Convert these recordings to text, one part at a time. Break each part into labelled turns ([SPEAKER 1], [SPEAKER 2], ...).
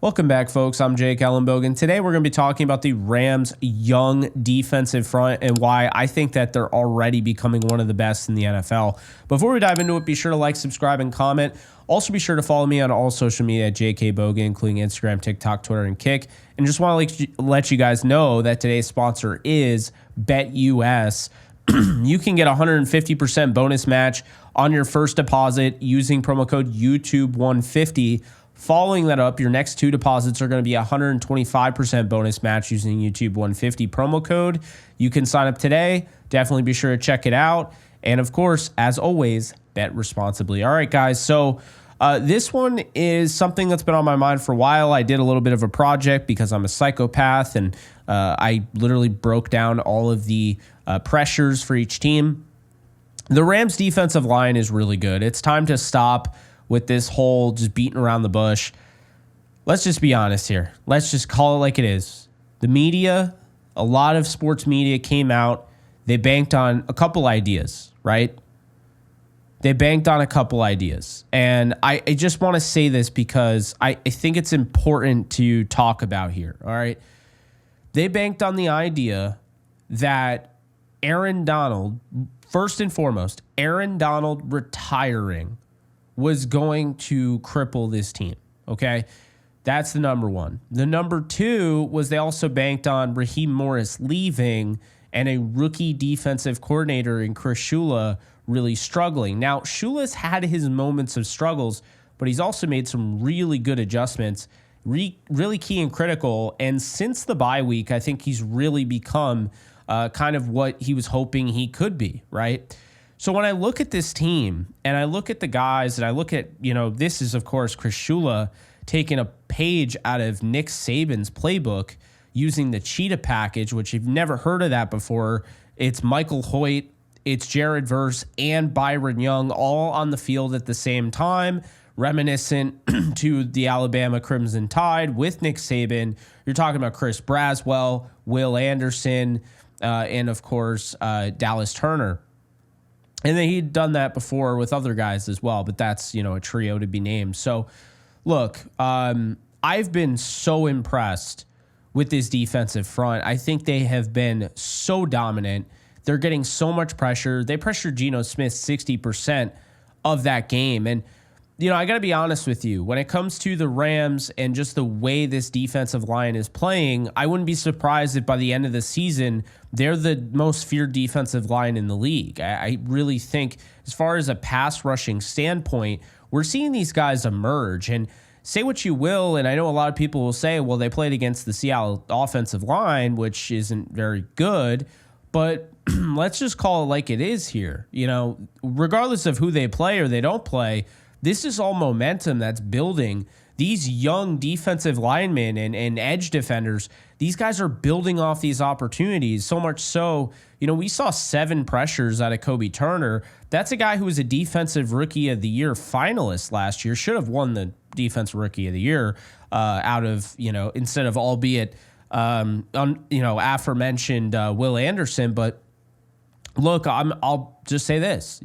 [SPEAKER 1] Welcome back, folks. I'm Jake Ellenbogen. Today, we're going to be talking about the Rams' young defensive front and why I think that they're already becoming one of the best in the NFL. Before we dive into it, be sure to like, subscribe, and comment. Also, be sure to follow me on all social media at JKBogen, including Instagram, TikTok, Twitter, and Kick. And just want to let you guys know that today's sponsor is BetUS. You can get a 150% bonus match on your first deposit using promo code YouTube150. Following that up, your next two deposits are going to be a 125% bonus match using YouTube 150 promo code. You can sign up today. Definitely be sure to check it out. And of course, as always, bet responsibly. All right, guys. So this one is something that's been on my mind for a while. I did a little bit of a project because I'm a psychopath, and I literally broke down all of the pressures for each team. The Rams defensive line is really good. It's time to stop with this whole just beating around the bush. Let's just be honest here. Let's just call it like it is. The media, a lot of sports media came out. They banked on a couple ideas, right? They banked on a couple ideas. And I just want to say this because I think it's important to talk about here, all right? They banked on the idea that Aaron Donald, first and foremost, Aaron Donald retiring was going to cripple this team, okay? That's the number one. The number two was they also banked on Raheem Morris leaving and a rookie defensive coordinator in Chris Shula really struggling. Now, Shula's had his moments of struggles, but he's also made some really good adjustments, really key and critical. And since the bye week, I think he's really become kind of what he was hoping he could be, right? So when I look at this team and I look at the guys and I look at, this is, of course, Chris Shula taking a page out of Nick Saban's playbook using the cheetah package, which you've never heard of that before. It's Michael Hoyt, it's Jared Verse, and Byron Young all on the field at the same time, reminiscent to the Alabama Crimson Tide with Nick Saban. You're talking about Chris Braswell, Will Anderson, and, of course, Dallas Turner. And then he'd done that before with other guys as well, but that's, a trio to be named. So, look, I've been so impressed with this defensive front. I think they have been so dominant. They're getting so much pressure. They pressured Geno Smith 60% of that game. And, I got to be honest with you. When it comes to the Rams and just the way this defensive line is playing, I wouldn't be surprised if by the end of the season, they're the most feared defensive line in the league. I really think as far as a pass rushing standpoint, we're seeing these guys emerge. And say what you will, and I know a lot of people will say, well, they played against the Seattle offensive line, which isn't very good. But let's just call it like it is here. Regardless of who they play or they don't play, this is all momentum that's building. These young defensive linemen and edge defenders, these guys are building off these opportunities. So much so, we saw 7 pressures out of Kobe Turner. That's a guy who was a Defensive Rookie of the Year finalist last year. Should have won the Defensive Rookie of the Year out of, instead of albeit, aforementioned Will Anderson. But look, I'll just say this,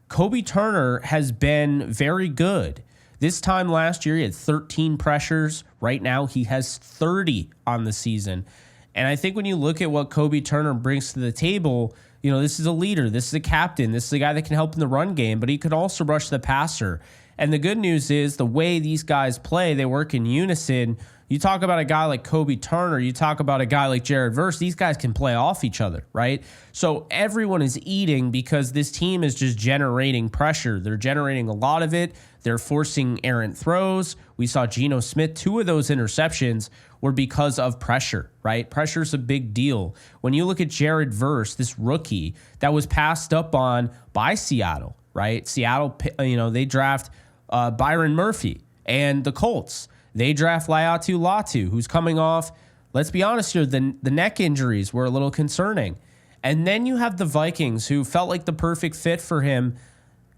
[SPEAKER 1] Kobe Turner has been very good. This time last year, he had 13 pressures. Right now, he has 30 on the season. And I think when you look at what Kobe Turner brings to the table, this is a leader. This is a captain. This is a guy that can help in the run game, but he could also rush the passer. And the good news is the way these guys play, they work in unison. You talk about a guy like Kobe Turner, you talk about a guy like Jared Verse, these guys can play off each other, right? So everyone is eating because this team is just generating pressure. They're generating a lot of it. They're forcing errant throws. We saw Geno Smith, 2 of those interceptions were because of pressure, right? Pressure's a big deal. When you look at Jared Verse, this rookie that was passed up on by Seattle, right? Seattle, they draft Byron Murphy and the Colts. They draft Laiatu Latu, who's coming off, let's be honest here, the neck injuries were a little concerning. And then you have the Vikings, who felt like the perfect fit for him,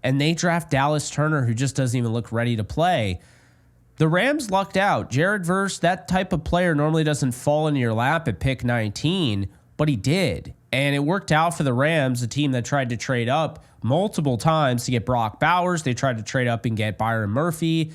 [SPEAKER 1] and they draft Dallas Turner, who just doesn't even look ready to play. The Rams lucked out. Jared Verse, that type of player normally doesn't fall into your lap at pick 19, but he did. And it worked out for the Rams, a team that tried to trade up multiple times to get Brock Bowers. They tried to trade up and get Byron Murphy.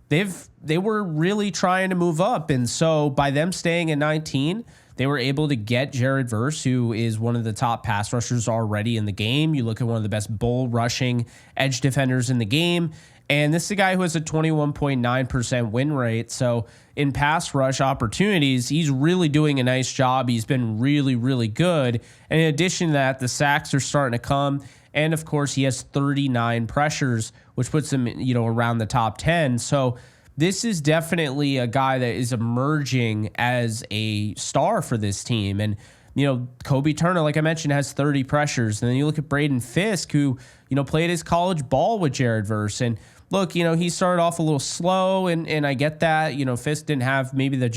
[SPEAKER 1] they were really trying to move up. And so by them staying at 19, they were able to get Jared Verse, who is one of the top pass rushers already in the game. You look at one of the best bull rushing edge defenders in the game. And this is a guy who has a 21.9% win rate. So in pass rush opportunities, he's really doing a nice job. He's been really, really good. And in addition to that, the sacks are starting to come. And of course, he has 39 pressures, which puts him, around the top 10. So this is definitely a guy that is emerging as a star for this team. And, Kobe Turner, like I mentioned, has 30 pressures. And then you look at Braden Fisk, who, played his college ball with Jared Verse. And look, he started off a little slow, and I get that. Fisk didn't have maybe the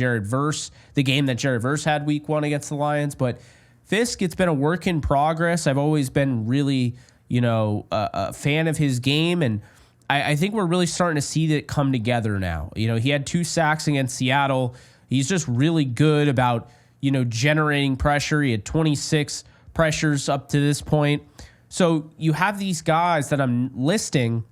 [SPEAKER 1] game that Jared Verse had week 1 against the Lions. But Fisk, it's been a work in progress. I've always been really, a fan of his game. And I think we're really starting to see that come together now. He had 2 sacks against Seattle. He's just really good about, generating pressure. He had 26 pressures up to this point. So you have these guys that I'm listing,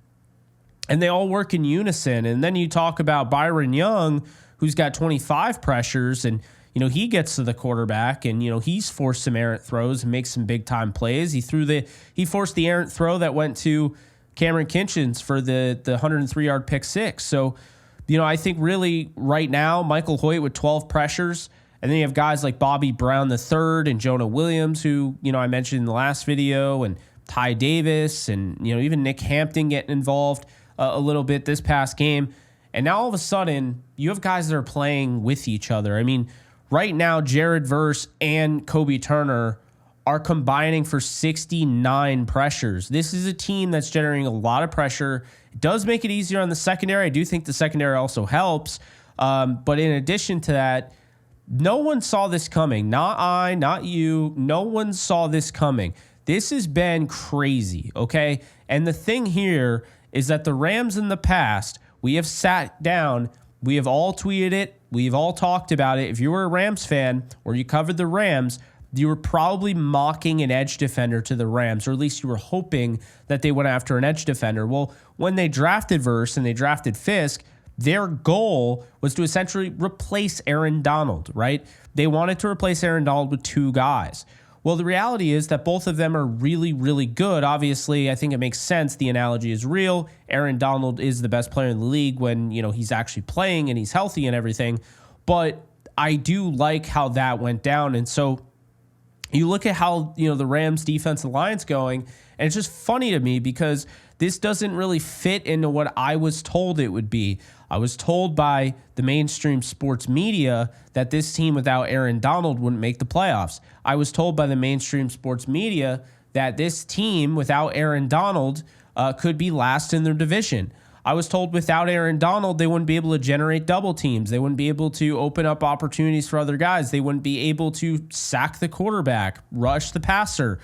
[SPEAKER 1] and they all work in unison. And then you talk about Byron Young, who's got 25 pressures, and, he gets to the quarterback, and, he's forced some errant throws and makes some big time plays. He forced the errant throw that went to Cameron Kinchins for the 103-yard pick six. So, I think really right now, Michael Hoyt with 12 pressures, and then you have guys like Bobby Brown III and Jonah Williams, who, I mentioned in the last video, and Ty Davis, and, even Nick Hampton getting involved a little bit this past game. And now all of a sudden, you have guys that are playing with each other. I mean, right now, Jared Verse and Kobe Turner are combining for 69 pressures. This is a team that's generating a lot of pressure. It does make it easier on the secondary. I do think the secondary also helps. But in addition to that, no one saw this coming. Not I, not you. No one saw this coming. This has been crazy, okay? And the thing here is that the Rams in the past, we have sat down, we have all tweeted it, we've all talked about it. If you were a Rams fan or you covered the Rams, you were probably mocking an edge defender to the Rams, or at least you were hoping that they went after an edge defender. Well, when they drafted Verse and they drafted Fisk, their goal was to essentially replace Aaron Donald, right? They wanted to replace Aaron Donald with 2 guys. Well, the reality is that both of them are really, really good. Obviously, I think it makes sense. The analogy is real. Aaron Donald is the best player in the league when, he's actually playing and he's healthy and everything. But I do like how that went down. And so you look at how, the Rams defensive line's going, and it's just funny to me because this doesn't really fit into what I was told it would be. I was told by the mainstream sports media that this team without Aaron Donald wouldn't make the playoffs. I was told by the mainstream sports media that this team without Aaron Donald could be last in their division. I was told without Aaron Donald, they wouldn't be able to generate double teams. They wouldn't be able to open up opportunities for other guys. They wouldn't be able to sack the quarterback, rush the passer.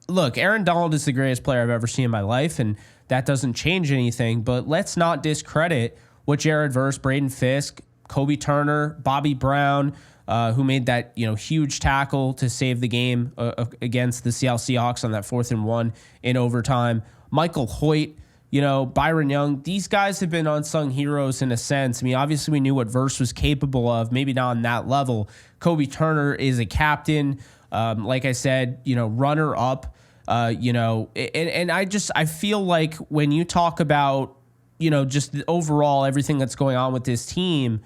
[SPEAKER 1] Look, Aaron Donald is the greatest player I've ever seen in my life, and that doesn't change anything. But let's not discredit what Jared Verse, Braden Fisk, Kobe Turner, Bobby Brown, who made that huge tackle to save the game against the Seattle Seahawks on that 4th and 1 in overtime. Michael Hoyt, Byron Young. These guys have been unsung heroes in a sense. I mean, obviously we knew what Verse was capable of, maybe not on that level. Kobe Turner is a captain. Like I said, runner up. And I feel like when you talk about, just the overall everything that's going on with this team,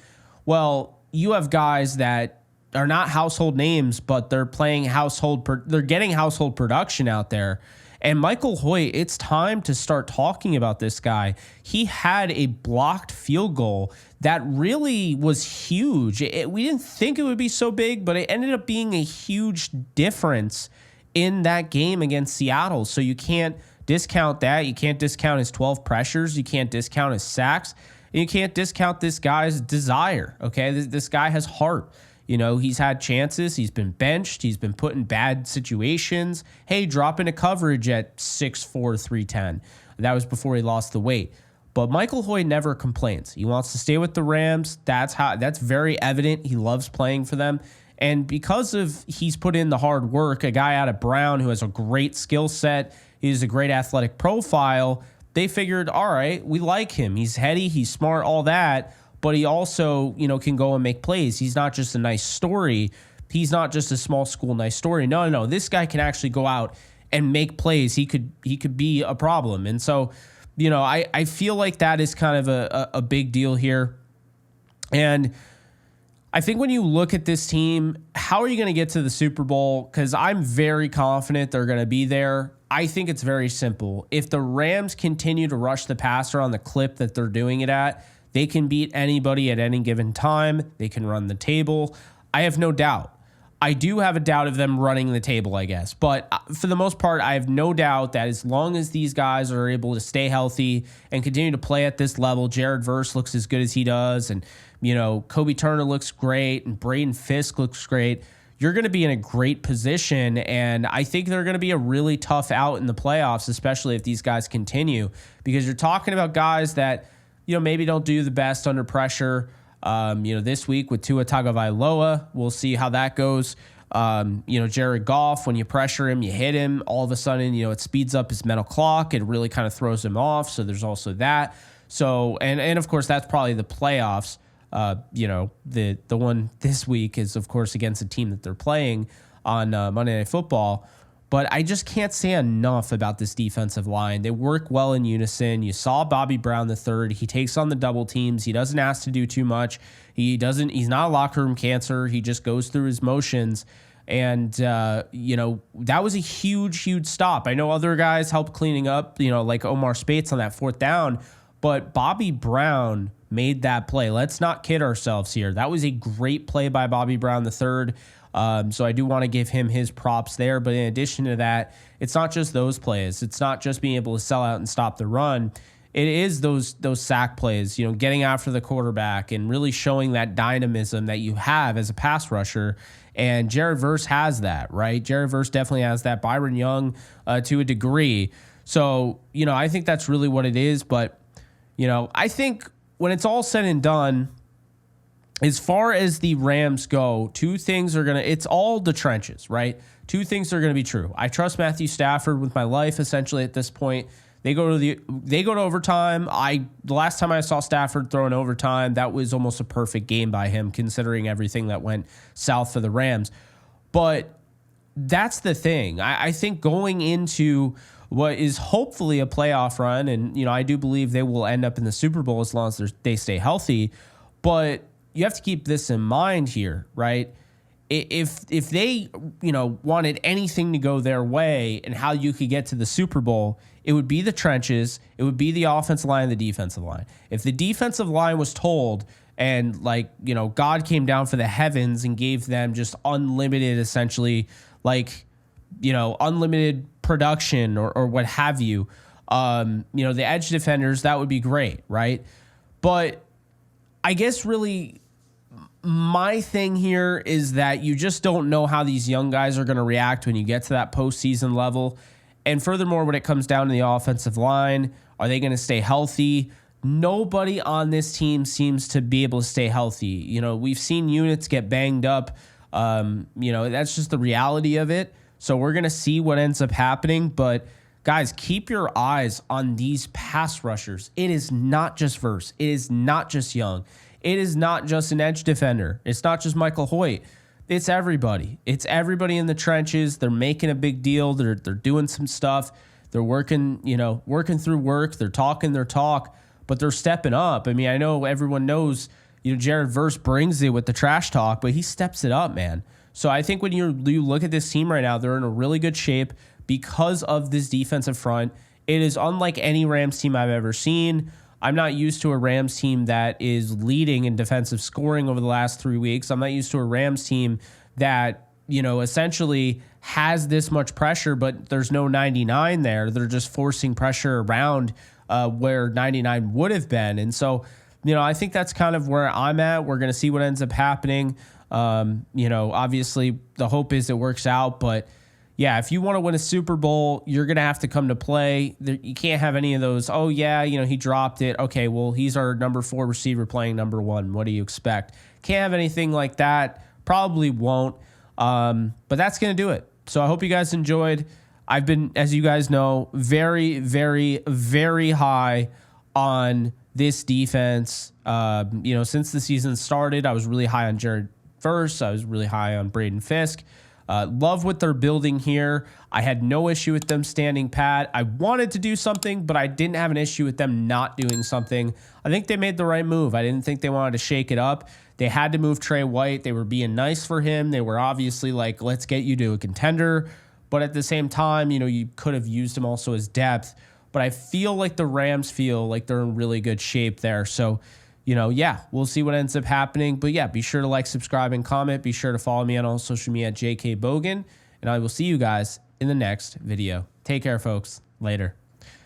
[SPEAKER 1] well, you have guys that are not household names, but they're playing they're getting household production out there. And Michael Hoyt, it's time to start talking about this guy. He had a blocked field goal that really was huge. We didn't think it would be so big, but it ended up being a huge difference in that game against Seattle. So you can't discount that. You can't discount his 12 pressures. You can't discount his sacks. And you can't discount this guy's desire, okay? This guy has heart. He's had chances. He's been benched. He's been put in bad situations. Hey, drop into coverage at 6'4", 310. That was before he lost the weight. But Michael Hoyt never complains. He wants to stay with the Rams. That's very evident. He loves playing for them. And because of he's put in the hard work, a guy out of Brown who has a great skill set, he has a great athletic profile, they figured, all right, we like him. He's heady, he's smart, all that, but he also, can go and make plays. He's not just a nice story. He's not just a small school nice story. No. This guy can actually go out and make plays. He could be a problem. And so, I feel like that is kind of a big deal here. And I think when you look at this team, how are you going to get to the Super Bowl? Because I'm very confident they're going to be there. I think it's very simple. If the Rams continue to rush the passer on the clip that they're doing it at, they can beat anybody at any given time. They can run the table. I have no doubt. I do have a doubt of them running the table, I guess. But for the most part, I have no doubt that as long as these guys are able to stay healthy and continue to play at this level, Jared Verse looks as good as he does, and Kobe Turner looks great, and Braden Fisk looks great, you're going to be in a great position. And I think they're going to be a really tough out in the playoffs, especially if these guys continue, because you're talking about guys that, maybe don't do the best under pressure. This week with Tua Tagovailoa, we'll see how that goes. Jared Goff, when you pressure him, you hit him, all of a sudden, it speeds up his mental clock. It really kind of throws him off. So there's also that. So, and of course, that's probably the playoffs. The one this week is, of course, against a team that they're playing on Monday Night Football. But I just can't say enough about this defensive line. They work well in unison. You saw Bobby Brown III. He takes on the double teams. He doesn't ask to do too much. He's not a locker room cancer. He just goes through his motions. And, that was a huge stop. I know other guys helped cleaning up, like Omar Spates on that fourth down. But Bobby Brown made that play. Let's not kid ourselves here. That was a great play by Bobby Brown III. So I do want to give him his props there. But in addition to that, it's not just those plays. It's not just being able to sell out and stop the run. It is those sack plays, getting after the quarterback and really showing that dynamism that you have as a pass rusher. And Jared Verse has that, right? Jared Verse definitely has that. Byron Young to a degree. So, I think that's really what it is. But, I think when it's all said and done, as far as the Rams go, two things are it's all the trenches, right? Two things are going to be true. I trust Matthew Stafford with my life, essentially, at this point. They go to overtime. The last time I saw Stafford throw in overtime, that was almost a perfect game by him, considering everything that went south for the Rams. But that's the thing. I think going into what is hopefully a playoff run, and I do believe they will end up in the Super Bowl as long as they stay healthy, but you have to keep this in mind here, right? If they, wanted anything to go their way and how you could get to the Super Bowl, it would be the trenches, it would be the offensive line and the defensive line. If the defensive line was told and God came down from the heavens and gave them just unlimited, essentially, unlimited production or what have you, the edge defenders, that would be great, right? But I guess really my thing here is that you just don't know how these young guys are going to react when you get to that postseason level. And furthermore, when it comes down to the offensive line, are they going to stay healthy? Nobody on this team seems to be able to stay healthy. We've seen units get banged up. That's just the reality of it. So we're going to see what ends up happening. But guys, keep your eyes on these pass rushers. It is not just Verse. It is not just Young. It is not just an edge defender. It's not just Michael Hoyt. It's everybody. It's everybody in the trenches. They're making a big deal. They're doing some stuff. They're working through work. They're talking their talk, but they're stepping up. I mean, I know everyone knows, Jared Verse brings it with the trash talk, but he steps it up, man. So I think when you look at this team right now, they're in a really good shape because of this defensive front. It is unlike any Rams team I've ever seen. I'm not used to a Rams team that is leading in defensive scoring over the last 3 weeks. I'm not used to a Rams team that, essentially has this much pressure, but there's no 99 there. They're just forcing pressure around where 99 would have been. And so, I think that's kind of where I'm at. We're going to see what ends up happening. Obviously the hope is it works out, but yeah, if you want to win a Super Bowl, you're going to have to come to play. You can't have any of those, oh, yeah, he dropped it. Okay, well, he's our number 4 receiver playing number 1. What do you expect? Can't have anything like that. Probably won't. But that's going to do it. So I hope you guys enjoyed. I've been, as you guys know, very, very, very high on this defense. Since the season started, I was really high on Jared Verse. I was really high on Braden Fisk. Love what they're building here. I had no issue with them standing pat. I wanted to do something, but I didn't have an issue with them not doing something. I think they made the right move. I didn't think they wanted to shake it up. They had to move Trey White. They were being nice for him. They were obviously like, let's get you to a contender. But at the same time, you could have used him also as depth. But I feel like the Rams feel like they're in really good shape there. So, we'll see what ends up happening. But yeah, be sure to like, subscribe, and comment. Be sure to follow me on all social media at JKBogan. And I will see you guys in the next video. Take care, folks. Later.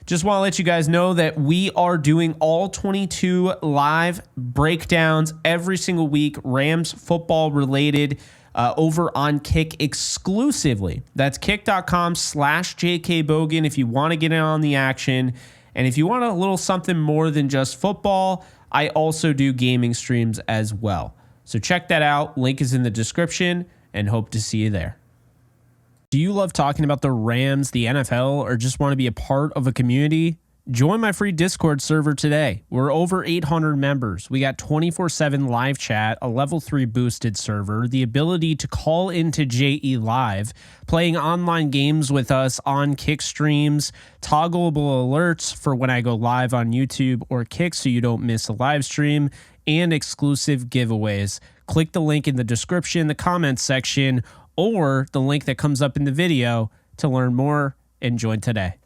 [SPEAKER 1] Just want to let you guys know that we are doing all 22 live breakdowns every single week, Rams football related, over on Kick exclusively. That's kick.com/JKBogan if you want to get in on the action. And if you want a little something more than just football, I also do gaming streams as well. So check that out. Link is in the description, and hope to see you there. Do you love talking about the Rams, the NFL, or just want to be a part of a community? Join my free Discord server today. We're over 800 members. We got 24/7 live chat, a level 3 boosted server, the ability to call into JE Live, playing online games with us on Kick streams, toggleable alerts for when I go live on YouTube or Kick so you don't miss a live stream, and exclusive giveaways. Click the link in the description, the comments section, or the link that comes up in the video to learn more and join today.